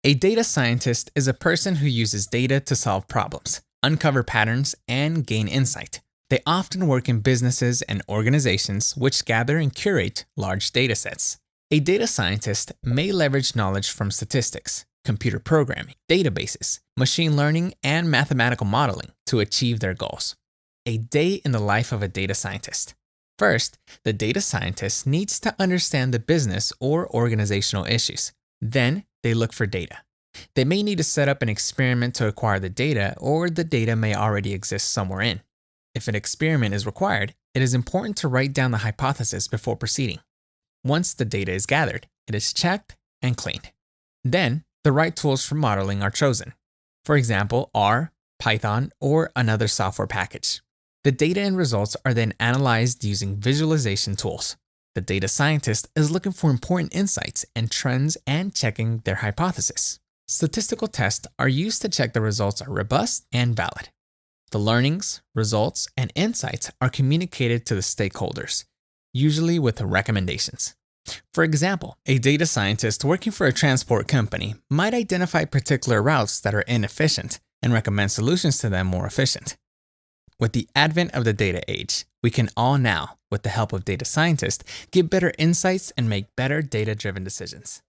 A data scientist is a person who uses data to solve problems, uncover patterns, and gain insight. They often work in businesses and organizations which gather and curate large datasets. A data scientist may leverage knowledge from statistics, computer programming, databases, machine learning, and mathematical modeling to achieve their goals. A day in the life of a data scientist. First, the data scientist needs to understand the business or organizational issues. Then, they look for data. They may need to set up an experiment to acquire the data, or the data may already exist somewhere in. If an experiment is required, it is important to write down the hypothesis before proceeding. Once the data is gathered, it is checked and cleaned. Then, the right tools for modeling are chosen. For example, R, Python, or another software package. The data and results are then analyzed using visualization tools. The data scientist is looking for important insights and trends and checking their hypothesis. Statistical tests are used to check the results are robust and valid. The learnings, results, and insights are communicated to the stakeholders, usually with recommendations. For example, a data scientist working for a transport company might identify particular routes that are inefficient and recommend solutions to them more efficient. With the advent of the data age, we can all now, with the help of data scientists, get better insights and make better data-driven decisions.